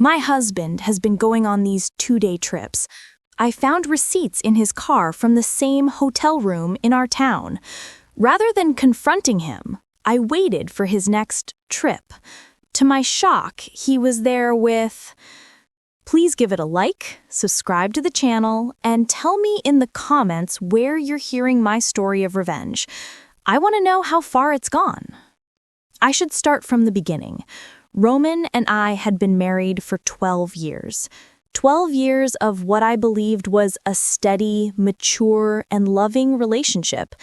My husband has been going on these 2-day trips. I found receipts in his car from the same hotel room in our town. Rather than confronting him, I waited for his next trip. To my shock, he was there with... Please give it a like, subscribe to the channel, and tell me in the comments where you're hearing my story of revenge. I want to know how far it's gone. I should start from the beginning. Roman and I had been married for 12 years. 12 years of what I believed was a steady, mature, and loving relationship.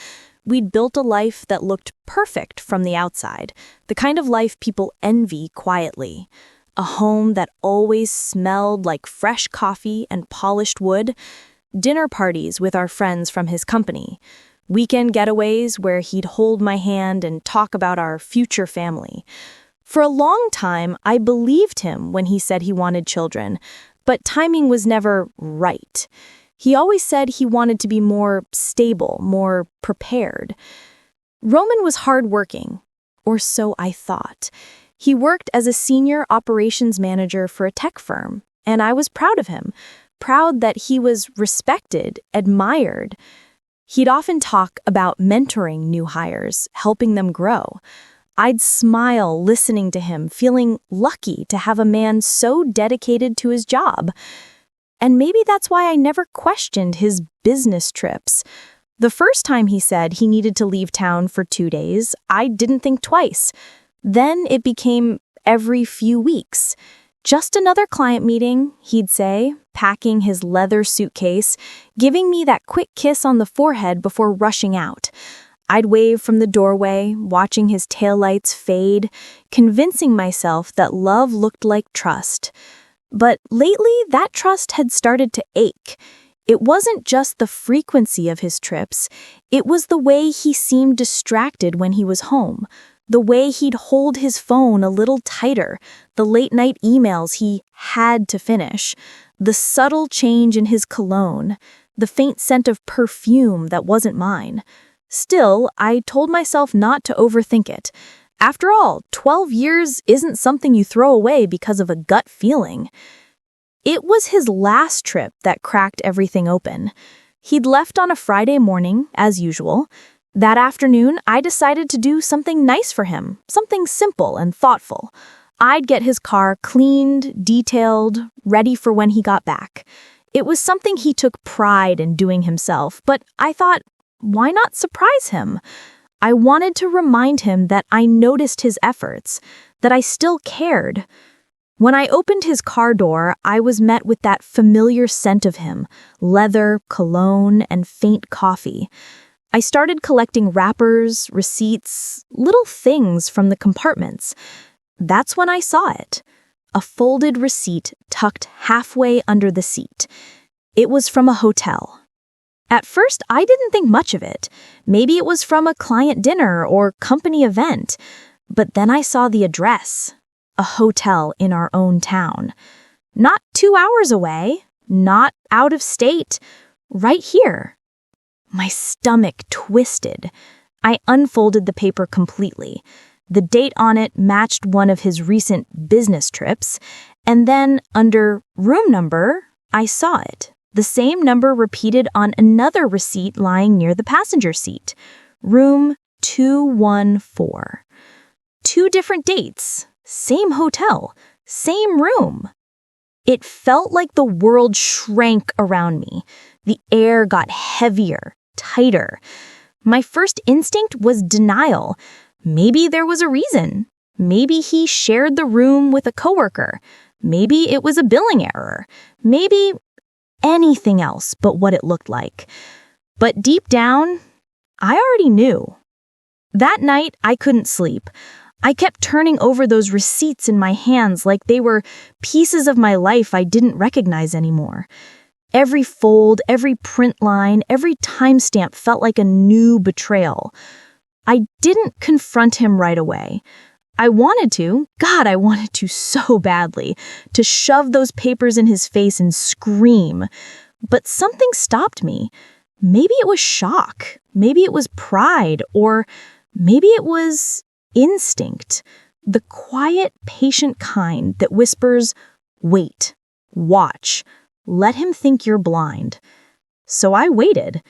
We'd built a life that looked perfect from the outside, the kind of life people envy quietly. A home that always smelled like fresh coffee and polished wood. Dinner parties with our friends from his company. Weekend getaways where he'd hold my hand and talk about our future family. For a long time, I believed him when he said he wanted children, but timing was never right. He always said he wanted to be more stable, more prepared. Roman was hardworking, or so I thought. He worked as a senior operations manager for a tech firm, and I was proud of him, proud that he was respected, admired. He'd often talk about mentoring new hires, helping them grow. I'd smile listening to him, feeling lucky to have a man so dedicated to his job. And maybe that's why I never questioned his business trips. The first time he said he needed to leave town for 2 days, I didn't think twice. Then it became every few weeks. Just another client meeting, he'd say, packing his leather suitcase, giving me that quick kiss on the forehead before rushing out. I'd wave from the doorway, watching his taillights fade, convincing myself that love looked like trust. But lately, that trust had started to ache. It wasn't just the frequency of his trips, it was the way he seemed distracted when he was home. The way he'd hold his phone a little tighter, the late-night emails he had to finish, the subtle change in his cologne, the faint scent of perfume that wasn't mine. Still, I told myself not to overthink it. After all, 12 years isn't something you throw away because of a gut feeling. It was his last trip that cracked everything open. He'd left on a Friday morning, as usual. That afternoon, I decided to do something nice for him, something simple and thoughtful. I'd get his car cleaned, detailed, ready for when he got back. It was something he took pride in doing himself, but I thought, why not surprise him? I wanted to remind him that I noticed his efforts, that I still cared. When I opened his car door, I was met with that familiar scent of him, leather, cologne, and faint coffee. I started collecting wrappers, receipts, little things from the compartments. That's when I saw it. A folded receipt tucked halfway under the seat. It was from a hotel. At first, I didn't think much of it. Maybe it was from a client dinner or company event. But then I saw the address. A hotel in our own town. Not 2 hours away. Not out of state. Right here. My stomach twisted. I unfolded the paper completely. The date on it matched one of his recent business trips, and then under room number, I saw it. The same number repeated on another receipt lying near the passenger seat. Room 214. 2 different dates, same hotel, same room. It felt like the world shrank around me. The air got heavier. Tighter. My first instinct was denial. Maybe there was a reason. Maybe he shared the room with a coworker. Maybe it was a billing error. Maybe anything else but what it looked like. But deep down, I already knew. That night, I couldn't sleep. I kept turning over those receipts in my hands like they were pieces of my life I didn't recognize anymore. Every fold, every print line, every timestamp felt like a new betrayal. I didn't confront him right away. I wanted to, God, I wanted to so badly, to shove those papers in his face and scream. But something stopped me. Maybe it was shock. Maybe it was pride. Or maybe it was instinct. The quiet, patient kind that whispers, Wait. Watch. Let him think you're blind. So I waited.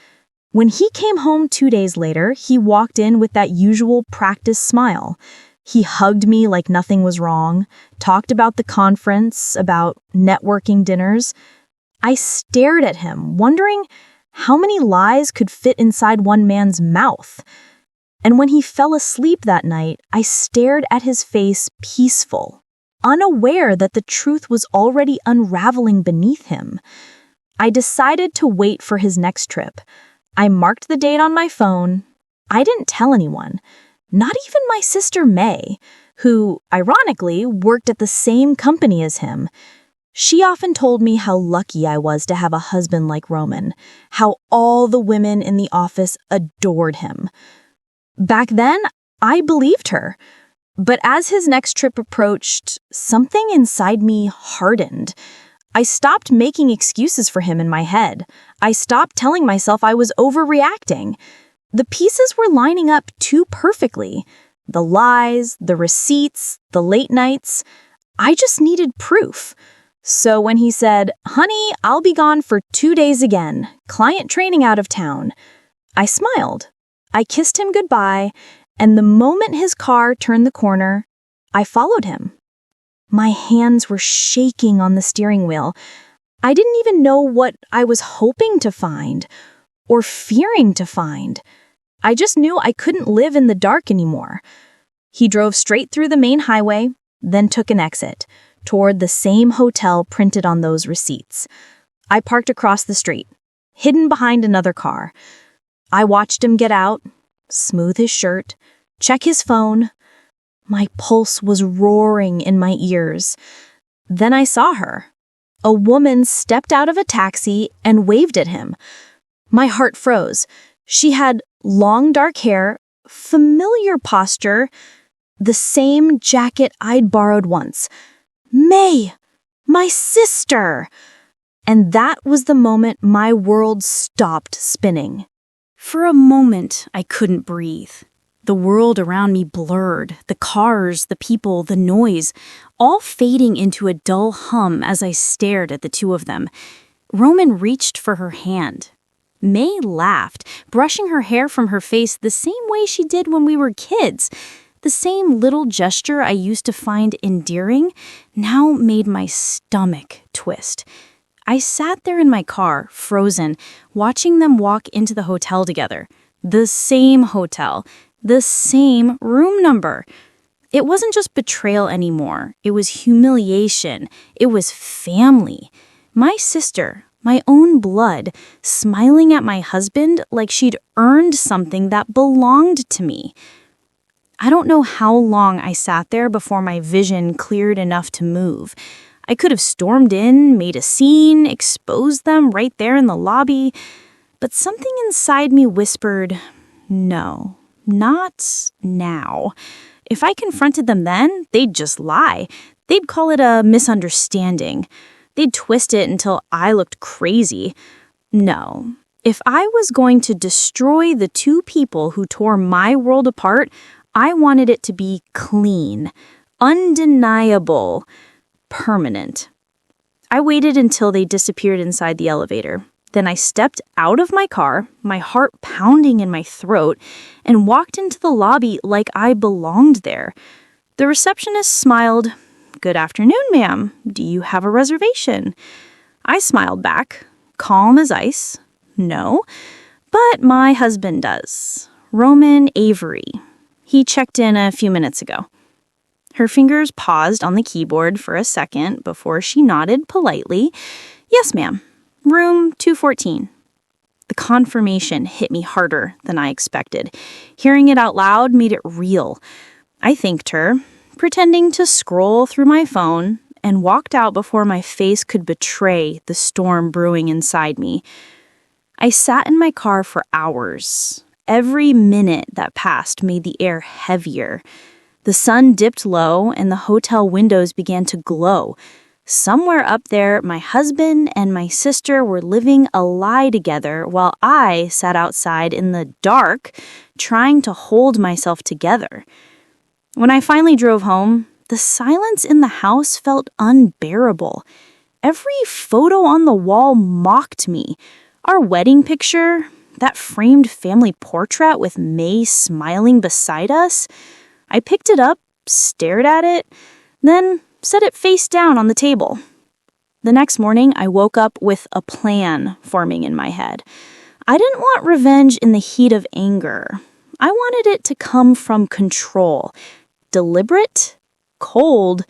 When he came home 2 days later, he walked in with that usual practice smile. He hugged me like nothing was wrong, talked about the conference, about networking dinners. I stared at him, wondering how many lies could fit inside one man's mouth. And when he fell asleep that night, I stared at his face peaceful, unaware that the truth was already unraveling beneath him. I decided to wait for his next trip. I marked the date on my phone. I didn't tell anyone, not even my sister May, who, ironically, worked at the same company as him. She often told me how lucky I was to have a husband like Roman, how all the women in the office adored him. Back then, I believed her. But as his next trip approached, something inside me hardened. I stopped making excuses for him in my head. I stopped telling myself I was overreacting. The pieces were lining up too perfectly. The lies, the receipts, the late nights. I just needed proof. So when he said, "Honey, I'll be gone for 2 days again, client training out of town," I smiled. I kissed him goodbye, and the moment his car turned the corner, I followed him. My hands were shaking on the steering wheel. I didn't even know what I was hoping to find or fearing to find. I just knew I couldn't live in the dark anymore. He drove straight through the main highway, then took an exit toward the same hotel printed on those receipts. I parked across the street, hidden behind another car. I watched him get out, smooth his shirt, check his phone. My pulse was roaring in my ears. Then I saw her. A woman stepped out of a taxi and waved at him. My heart froze. She had long dark hair, familiar posture, the same jacket I'd borrowed once. May, my sister! And that was the moment my world stopped spinning. For a moment, I couldn't breathe. The world around me blurred, the cars, the people, the noise, all fading into a dull hum as I stared at the two of them. Roman reached for her hand. May laughed, brushing her hair from her face the same way she did when we were kids. The same little gesture I used to find endearing now made my stomach twist. I sat there in my car, frozen, watching them walk into the hotel together. The same hotel. The same room number. It wasn't just betrayal anymore. It was humiliation. It was family. My sister, my own blood, smiling at my husband like she'd earned something that belonged to me. I don't know how long I sat there before my vision cleared enough to move. I could have stormed in, made a scene, exposed them right there in the lobby, but something inside me whispered, no. Not now. If I confronted them then, they'd just lie. They'd call it a misunderstanding. They'd twist it until I looked crazy. No. If I was going to destroy the two people who tore my world apart, I wanted it to be clean, undeniable, permanent. I waited until they disappeared inside the elevator. Then I stepped out of my car, my heart pounding in my throat, and walked into the lobby like I belonged there. The receptionist smiled. "Good afternoon, ma'am. Do you have a reservation?" I smiled back, calm as ice. "No, but my husband does. Roman Avery. He checked in a few minutes ago." Her fingers paused on the keyboard for a second before she nodded politely. "Yes, ma'am. Room 214. The confirmation hit me harder than I expected. Hearing it out loud made it real. I thanked her, pretending to scroll through my phone, and walked out before my face could betray the storm brewing inside me. I sat in my car for hours. Every minute that passed made the air heavier. The sun dipped low and the hotel windows began to glow. Somewhere up there, my husband and my sister were living a lie together while I sat outside in the dark, trying to hold myself together. When I finally drove home, the silence in the house felt unbearable. Every photo on the wall mocked me. Our wedding picture, that framed family portrait with May smiling beside us. I picked it up, stared at it, then set it face down on the table. The next morning, I woke up with a plan forming in my head. I didn't want revenge in the heat of anger. I wanted it to come from control, deliberate, cold,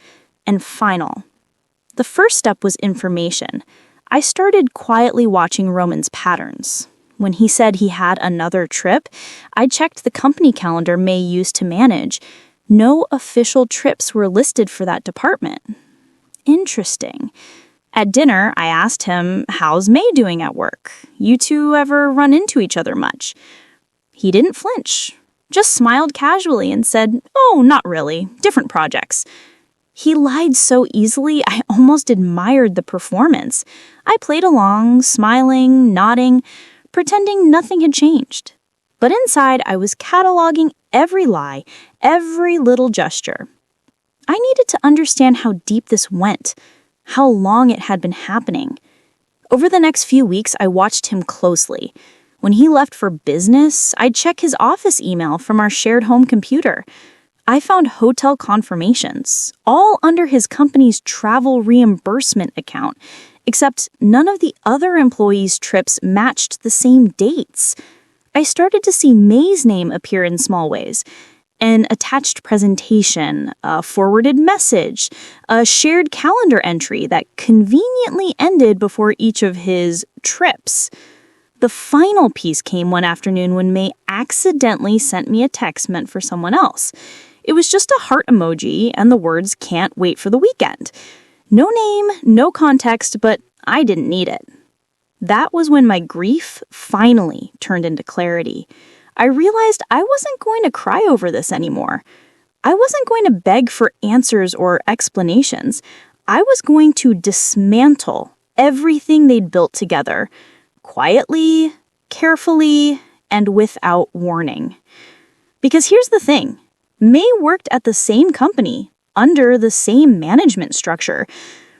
and final. The first step was information. I started quietly watching Roman's patterns. When he said he had another trip, I checked the company calendar May used to manage. No official trips were listed for that department. Interesting. At dinner, I asked him, "How's May doing at work? You two ever run into each other much?" He didn't flinch, just smiled casually and said, "Oh, not really. Different projects." He lied so easily, I almost admired the performance. I played along, smiling, nodding, pretending nothing had changed. But inside, I was cataloging every lie, every little gesture. I needed to understand how deep this went, how long it had been happening. Over the next few weeks, I watched him closely. When he left for business, I'd check his office email from our shared home computer. I found hotel confirmations, all under his company's travel reimbursement account, except none of the other employees' trips matched the same dates. I started to see May's name appear in small ways. An attached presentation, a forwarded message, a shared calendar entry that conveniently ended before each of his trips. The final piece came one afternoon when May accidentally sent me a text meant for someone else. It was just a heart emoji and the words "can't wait for the weekend." No name, no context, but I didn't need it. That was when my grief finally turned into clarity. I realized I wasn't going to cry over this anymore. I wasn't going to beg for answers or explanations. I was going to dismantle everything they'd built together, quietly, carefully, and without warning. Because here's the thing. May worked at the same company, under the same management structure.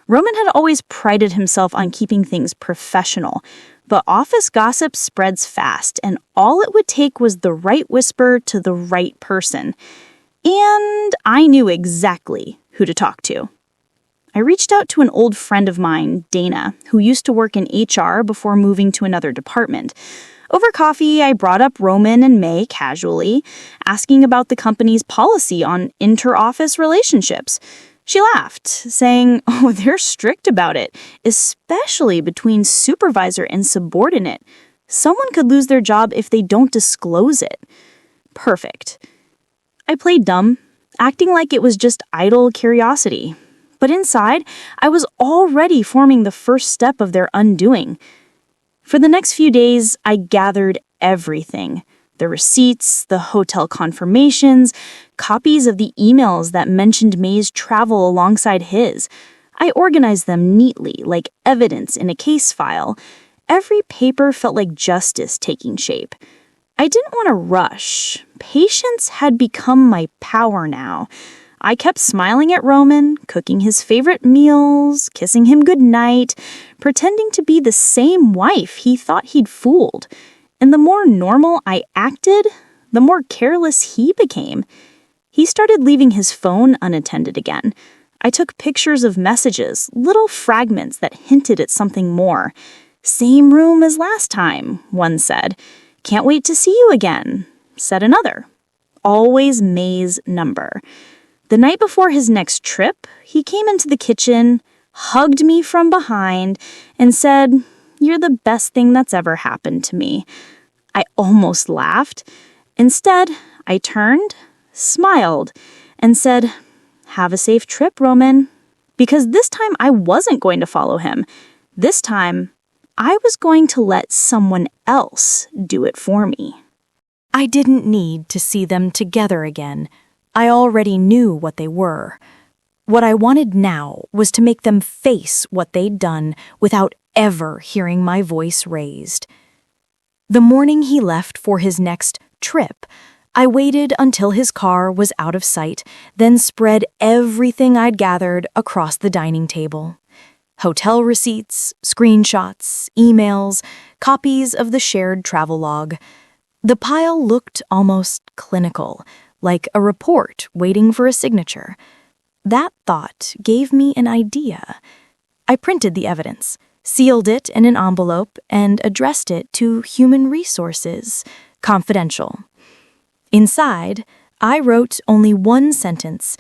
Roman had always prided himself on keeping things professional, but office gossip spreads fast, and all it would take was the right whisper to the right person. And I knew exactly who to talk to. I reached out to an old friend of mine, Dana, who used to work in HR before moving to another department. Over coffee, I brought up Roman and May casually, asking about the company's policy on inter-office relationships. She laughed, saying, "Oh, they're strict about it, especially between supervisor and subordinate. Someone could lose their job if they don't disclose it." Perfect. I played dumb, acting like it was just idle curiosity. But inside, I was already forming the first step of their undoing. For the next few days, I gathered everything. The receipts, the hotel confirmations, copies of the emails that mentioned May's travel alongside his. I organized them neatly, like evidence in a case file. Every paper felt like justice taking shape. I didn't want to rush. Patience had become my power now. I kept smiling at Roman, cooking his favorite meals, kissing him goodnight, pretending to be the same wife he thought he'd fooled. And the more normal I acted, the more careless he became. He started leaving his phone unattended again. I took pictures of messages, little fragments that hinted at something more. "Same room as last time," one said. "Can't wait to see you again," said another. Always May's number. The night before his next trip, he came into the kitchen, hugged me from behind, and said, "You're the best thing that's ever happened to me." I almost laughed. Instead, I turned, smiled, and said, "Have a safe trip, Roman." Because this time I wasn't going to follow him. This time, I was going to let someone else do it for me. I didn't need to see them together again. I already knew what they were. What I wanted now was to make them face what they'd done without ever hearing my voice raised. The morning he left for his next trip, I waited until his car was out of sight, then spread everything I'd gathered across the dining table. Hotel receipts, screenshots, emails, copies of the shared travel log. The pile looked almost clinical, like a report waiting for a signature. That thought gave me an idea. I printed the evidence, sealed it in an envelope, and addressed it to Human Resources, confidential. Inside, I wrote only one sentence.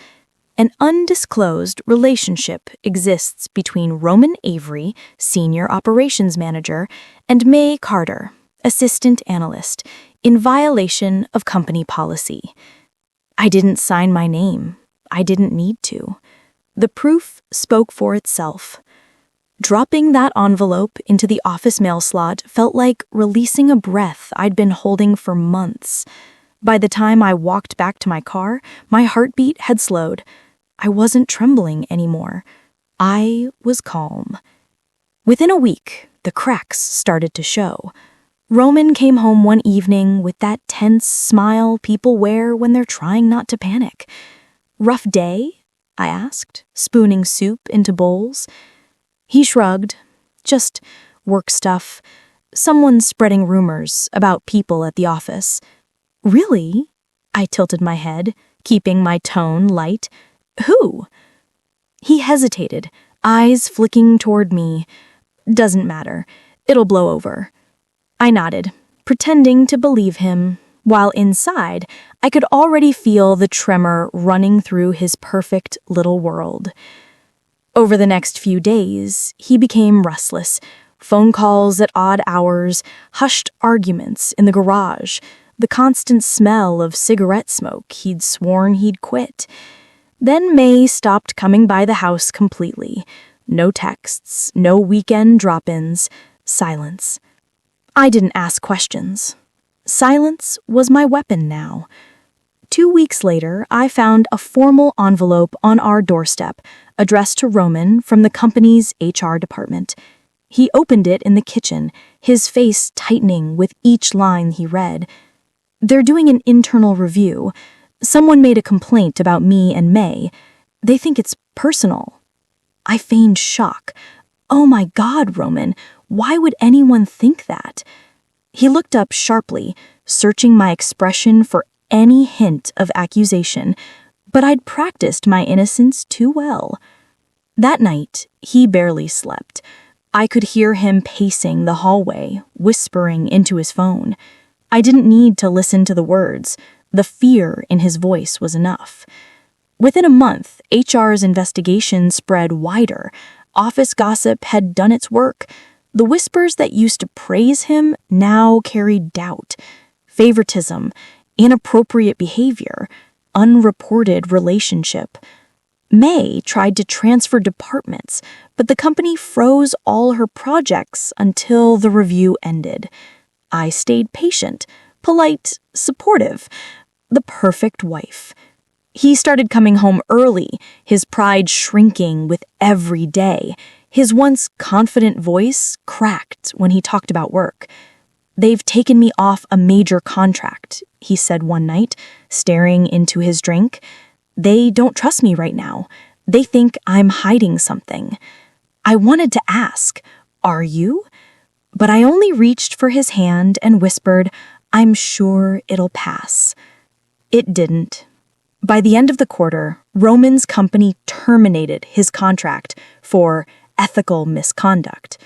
An undisclosed relationship exists between Roman Avery, Senior Operations Manager, and May Carter, Assistant Analyst, in violation of company policy. I didn't sign my name. I didn't need to. The proof spoke for itself. Dropping that envelope into the office mail slot felt like releasing a breath I'd been holding for months. By the time I walked back to my car, my heartbeat had slowed. I wasn't trembling anymore. I was calm. Within a week, the cracks started to show. Roman came home one evening with that tense smile people wear when they're trying not to panic. "Rough day?" I asked, spooning soup into bowls. He shrugged. "Just work stuff. Someone's spreading rumors about people at the office." "Really?" I tilted my head, keeping my tone light. "Who?" He hesitated, eyes flicking toward me. "Doesn't matter. It'll blow over." I nodded, pretending to believe him, while inside I could already feel the tremor running through his perfect little world. Over the next few days, he became restless. Phone calls at odd hours, hushed arguments in the garage, the constant smell of cigarette smoke he'd sworn he'd quit. Then May stopped coming by the house completely. No texts, no weekend drop-ins, silence. I didn't ask questions. Silence was my weapon now. 2 weeks later, I found a formal envelope on our doorstep, addressed to Roman from the company's HR department. He opened it in the kitchen, his face tightening with each line he read. "They're doing an internal review. Someone made a complaint about me and May. They think it's personal." I feigned shock. "Oh my God, Roman, why would anyone think that?" He looked up sharply, searching my expression for any hint of accusation, but I'd practiced my innocence too well. That night, he barely slept. I could hear him pacing the hallway, whispering into his phone. I didn't need to listen to the words. The fear in his voice was enough. Within a month, HR's investigation spread wider. Office gossip had done its work. The whispers that used to praise him now carried doubt, favoritism, inappropriate behavior, unreported relationship. May tried to transfer departments, but the company froze all her projects until the review ended. I stayed patient, polite, supportive, the perfect wife. He started coming home early, his pride shrinking with every day. His once confident voice cracked when he talked about work. "They've taken me off a major contract," he said one night, staring into his drink. "They don't trust me right now. They think I'm hiding something." I wanted to ask, "Are you?" But I only reached for his hand and whispered, "I'm sure it'll pass." It didn't. By the end of the quarter, Roman's company terminated his contract for ethical misconduct.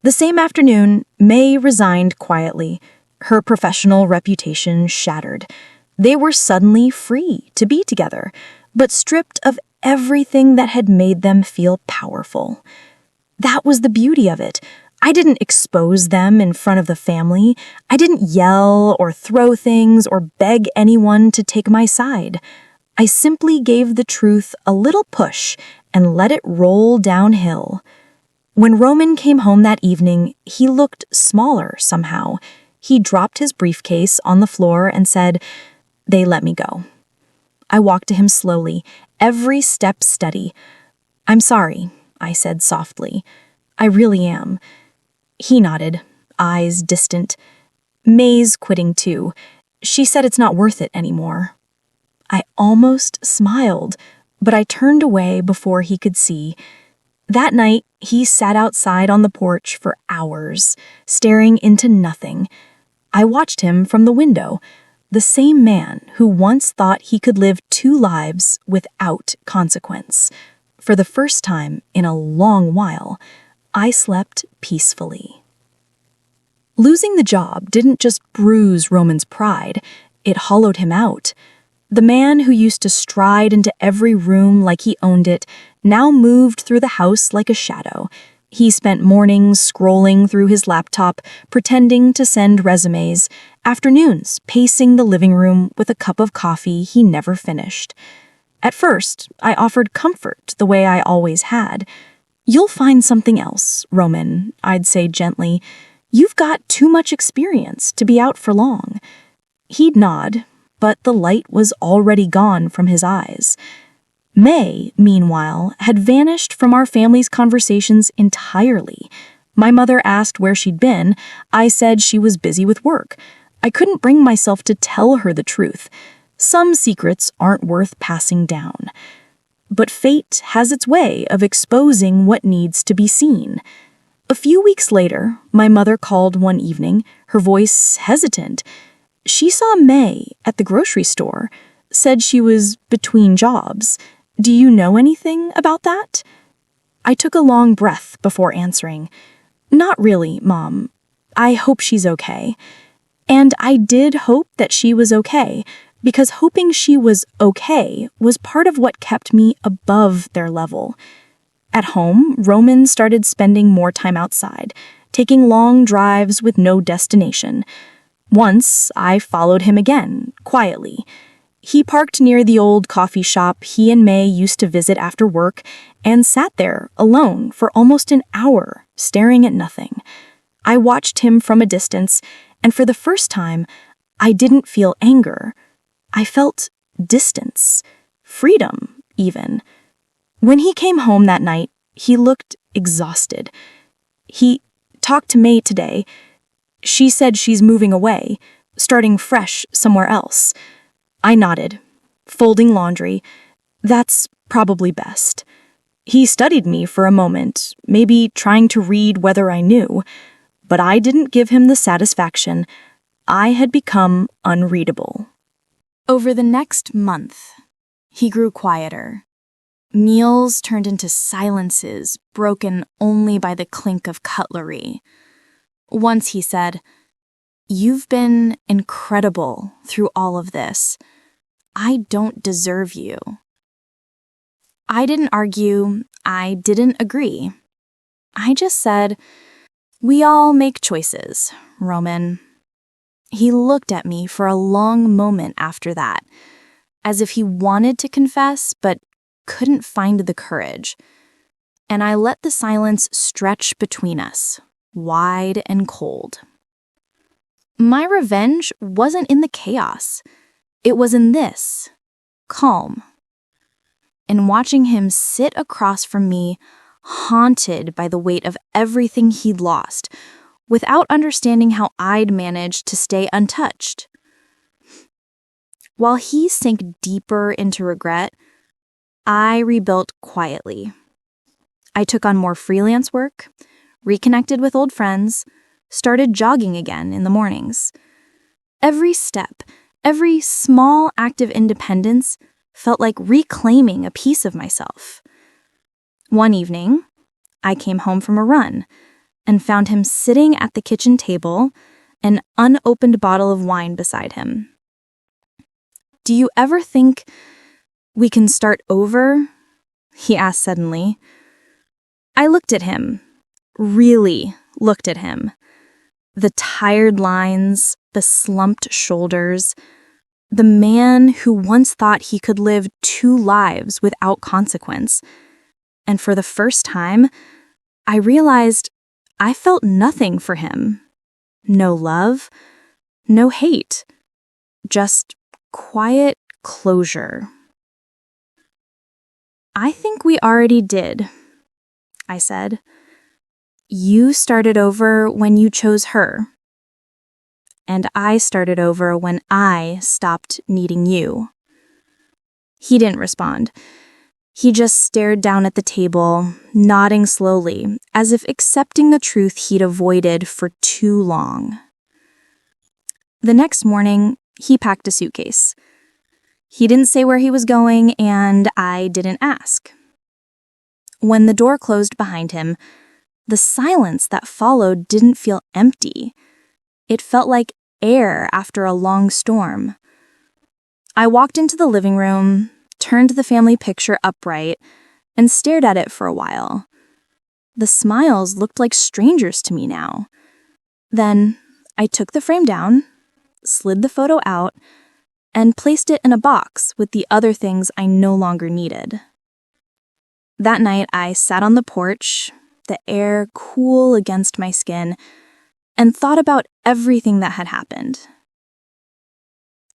The same afternoon, May resigned quietly, her professional reputation shattered. They were suddenly free to be together, but stripped of everything that had made them feel powerful. That was the beauty of it. I didn't expose them in front of the family. I didn't yell or throw things or beg anyone to take my side. I simply gave the truth a little push and let it roll downhill. When Roman came home that evening, he looked smaller somehow. He dropped his briefcase on the floor and said, "They let me go." I walked to him slowly, every step steady. "I'm sorry," I said softly. "I really am." He nodded, eyes distant. "May's quitting too. She said it's not worth it anymore. I almost smiled, but I turned away before he could see. That night, he sat outside on the porch for hours, staring into nothing. I watched him from the window, the same man who once thought he could live 2 lives without consequence. For the first time in a long while, I slept peacefully. Losing the job didn't just bruise Roman's pride, it hollowed him out. The man who used to stride into every room like he owned it now moved through the house like a shadow. He spent mornings scrolling through his laptop, pretending to send resumes, afternoons pacing the living room with a cup of coffee he never finished. At first, I offered comfort the way I always had. "You'll find something else, Roman," I'd say gently. "You've got too much experience to be out for long." He'd nod, but the light was already gone from his eyes. May, meanwhile, had vanished from our family's conversations entirely. My mother asked where she'd been. I said she was busy with work. I couldn't bring myself to tell her the truth. Some secrets aren't worth passing down. But fate has its way of exposing what needs to be seen. A few weeks later, my mother called one evening, her voice hesitant. She saw May at the grocery store, said she was between jobs. "Do you know anything about that?" I took a long breath before answering. "Not really, Mom. I hope she's okay." And I did hope that she was okay, because hoping she was okay was part of what kept me above their level. At home, Roman started spending more time outside, taking long drives with no destination. Once, I followed him again, quietly. He parked near the old coffee shop he and May used to visit after work and sat there alone for almost an hour, staring at nothing. I watched him from a distance, and for the first time, I didn't feel anger. I felt distance, freedom, even. When he came home that night, he looked exhausted. He talked to May today. She said she's moving away, starting fresh somewhere else. I nodded, folding laundry. That's probably best. He studied me for a moment, maybe trying to read whether I knew, but I didn't give him the satisfaction. I had become unreadable. Over the next month, he grew quieter. Meals turned into silences, broken only by the clink of cutlery. Once he said, "You've been incredible through all of this. I don't deserve you." I didn't argue. I didn't agree. I just said, "We all make choices, Roman." He looked at me for a long moment after that, as if he wanted to confess but couldn't find the courage. And I let the silence stretch between us, wide and cold. My revenge wasn't in the chaos. It was in this, calm. In watching him sit across from me, haunted by the weight of everything he'd lost, without understanding how I'd managed to stay untouched. While he sank deeper into regret, I rebuilt quietly. I took on more freelance work, reconnected with old friends, started jogging again in the mornings. Every step, every small act of independence felt like reclaiming a piece of myself. One evening, I came home from a run and found him sitting at the kitchen table, an unopened bottle of wine beside him. "Do you ever think we can start over?" he asked suddenly. I looked at him, really looked at him. The tired lines, the slumped shoulders, the man who once thought he could live 2 lives without consequence. And for the first time, I realized I felt nothing for him. No love, no hate, just quiet closure. "I think we already did," I said. "You started over when you chose her." and I started over when I stopped needing you." He didn't respond. He just stared down at the table, nodding slowly, as if accepting the truth he'd avoided for too long. The next morning, he packed a suitcase. He didn't say where he was going, and I didn't ask. When the door closed behind him, the silence that followed didn't feel empty. It felt like air after a long storm. I walked into the living room, turned the family picture upright, and stared at it for a while. The smiles looked like strangers to me now. Then I took the frame down, slid the photo out, and placed it in a box with the other things I no longer needed. That night, I sat on the porch, the air cool against my skin, and thought about everything that had happened.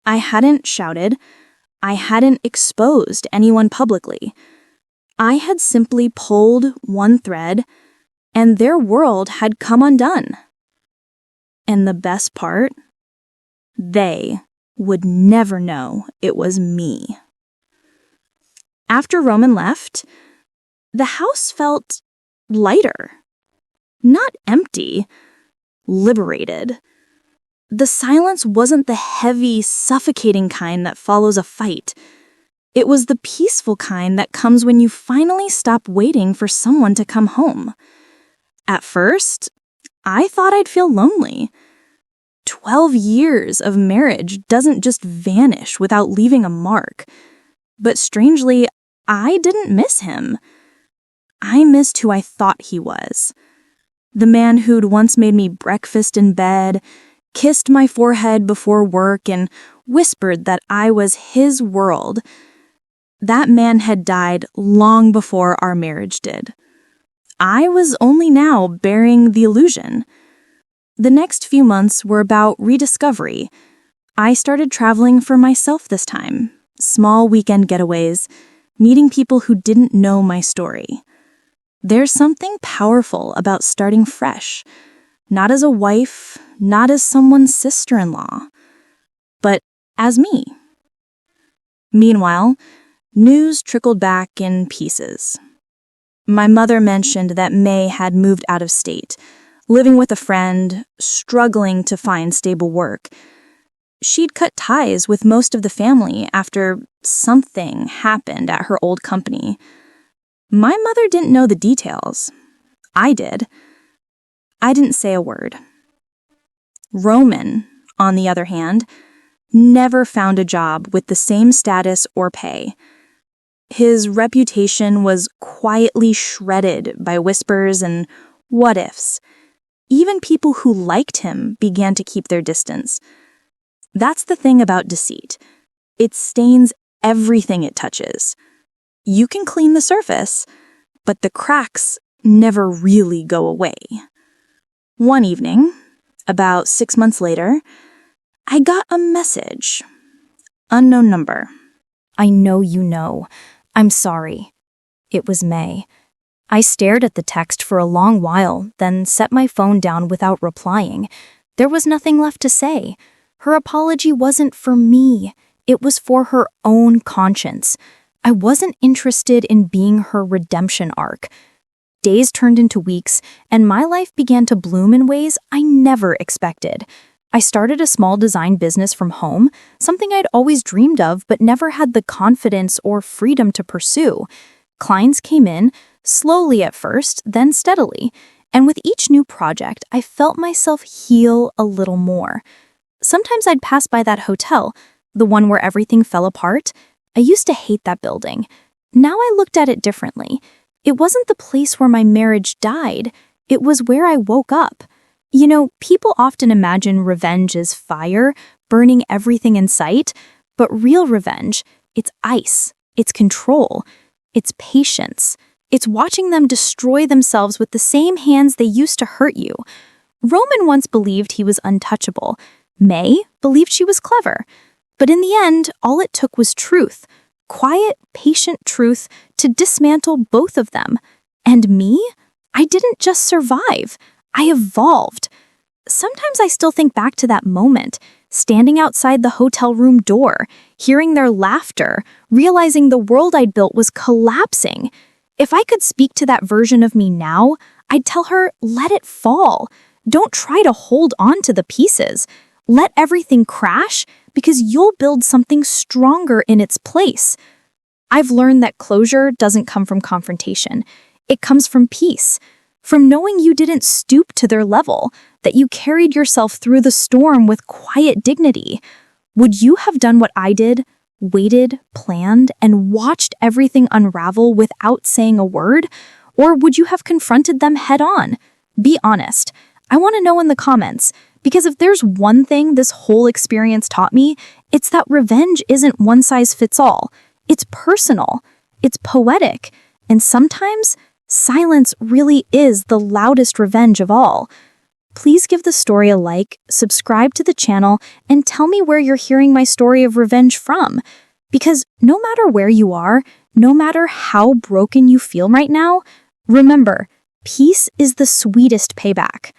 I hadn't shouted. I hadn't exposed anyone publicly. I had simply pulled one thread, and their world had come undone. And the best part? They would never know it was me. After Roman left, the house felt lighter. Not empty, liberated. The silence wasn't the heavy, suffocating kind that follows a fight. It was the peaceful kind that comes when you finally stop waiting for someone to come home. At first, I thought I'd feel lonely. 12 years of marriage doesn't just vanish without leaving a mark. But strangely, I didn't miss him. I missed who I thought he was. The man who'd once made me breakfast in bed, kissed my forehead before work, and whispered that I was his world. That man had died long before our marriage did. I was only now bearing the illusion. The next few months were about rediscovery. I started traveling for myself this time, small weekend getaways, meeting people who didn't know my story. There's something powerful about starting fresh, not as a wife, not as someone's sister-in-law, but as me. Meanwhile, news trickled back in pieces. My mother mentioned that May had moved out of state, living with a friend, struggling to find stable work. She'd cut ties with most of the family after something happened at her old company. My mother didn't know the details. I did. I didn't say a word. Roman, on the other hand, never found a job with the same status or pay. His reputation was quietly shredded by whispers and what-ifs. Even people who liked him began to keep their distance. That's the thing about deceit. It stains everything it touches. You can clean the surface, but the cracks never really go away. One evening, about 6 months later, I got a message. Unknown number. "I know you know. I'm sorry." It was May. I stared at the text for a long while, then set my phone down without replying. There was nothing left to say. Her apology wasn't for me. It was for her own conscience. I wasn't interested in being her redemption arc. Days turned into weeks, and my life began to bloom in ways I never expected. I started a small design business from home, something I'd always dreamed of but never had the confidence or freedom to pursue. Clients came in, slowly at first, then steadily, and with each new project, I felt myself heal a little more. Sometimes I'd pass by that hotel, the one where everything fell apart. I used to hate that building. Now I looked at it differently. It wasn't the place where my marriage died. It was where I woke up. You know, people often imagine revenge as fire, burning everything in sight. But real revenge, it's ice, it's control, it's patience. It's watching them destroy themselves with the same hands they used to hurt you. Roman once believed he was untouchable. May believed she was clever. But in the end, all it took was truth. Quiet, patient truth to dismantle both of them. And me? I didn't just survive. I evolved. sometimes I still think back to that moment, standing outside the hotel room door, hearing their laughter, realizing the world I'd built was collapsing. If I could speak to that version of me now, I'd tell her, let it fall. Don't try to hold on to the pieces. Let everything crash because you'll build something stronger in its place. I've learned that closure doesn't come from confrontation. It comes from peace, from knowing you didn't stoop to their level, that you carried yourself through the storm with quiet dignity. Would you have done what I did, waited, planned, and watched everything unravel without saying a word? Or would you have confronted them head on? Be honest. I want to know in the comments, because if there's one thing this whole experience taught me, it's that revenge isn't one size fits all. It's personal, it's poetic, and sometimes silence really is the loudest revenge of all. Please give the story a like, subscribe to the channel, and tell me where you're hearing my story of revenge from. Because no matter where you are, no matter how broken you feel right now, remember, peace is the sweetest payback.